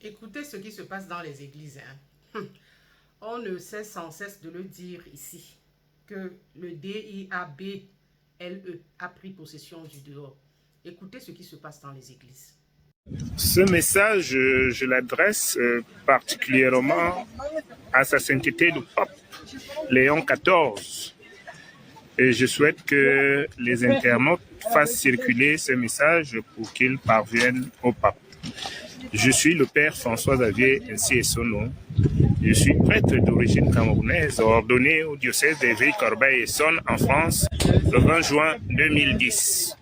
Écoutez ce qui se passe dans les églises. On ne cesse sans cesse de le dire ici, que le DIABLE a pris possession du dehors. Écoutez ce qui se passe dans les églises. Ce message, je l'adresse particulièrement à sa sainteté le pape Léon XIV. Et je souhaite que les internautes fassent circuler ce message pour qu'il parvienne au pape. Je suis le père François-Xavier, ainsi est son nom. Je suis prêtre d'origine camerounaise, ordonné au diocèse d'Évry, Corbeil-Essonnes en France le 20 juin 2010.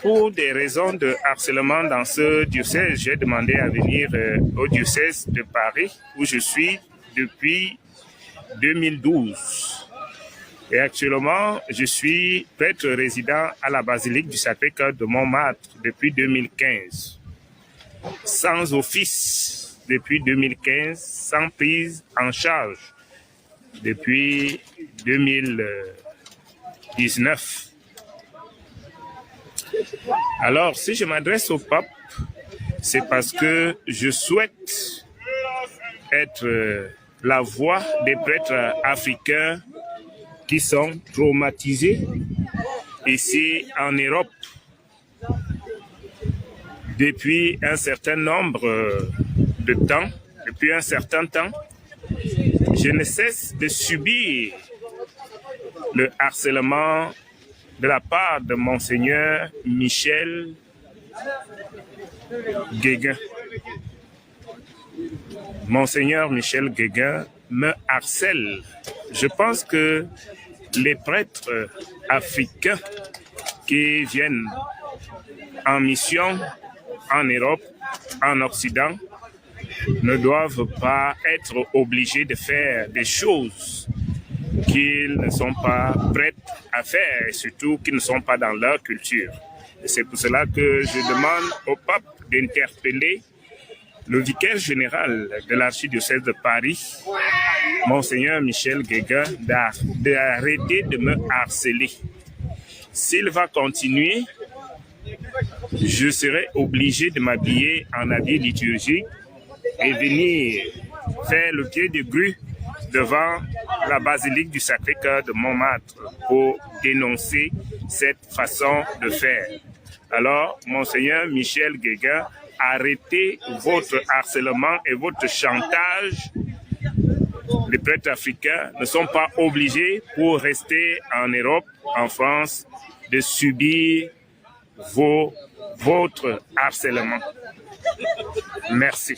Pour des raisons de harcèlement dans ce diocèse, j'ai demandé à venir au diocèse de Paris, où je suis depuis 2012. Et actuellement, je suis prêtre résident à la basilique du Sacré-Cœur de Montmartre depuis 2015. Sans office depuis 2015, sans prise en charge depuis 2019. Alors, si je m'adresse au pape, c'est parce que je souhaite être la voix des prêtres africains qui sont traumatisés ici en Europe depuis un certain nombre de temps, depuis un certain temps. Je ne cesse de subir le harcèlement de la part de Monseigneur Michel Guéguin. Monseigneur Michel Guéguin me harcèle. Je pense que les prêtres africains qui viennent en mission en Europe, en Occident, ne doivent pas être obligés de faire des choses qu'ils ne sont pas prêts à faire et surtout qu'ils ne sont pas dans leur culture. C'est pour cela que je demande au pape d'interpeller le vicaire général de l'archidiocèse de Paris, Monseigneur Michel Guéguin, d'arrêter de me harceler. S'il va continuer, je serai obligé de m'habiller en habit liturgique et venir faire le pied de grue devant la basilique du Sacré-Cœur de Montmartre pour dénoncer cette façon de faire. Alors, Monseigneur Michel Guéguin, arrêtez votre harcèlement et votre chantage. Les prêtres africains ne sont pas obligés, pour rester en Europe, en France, de subir votre harcèlement. Merci.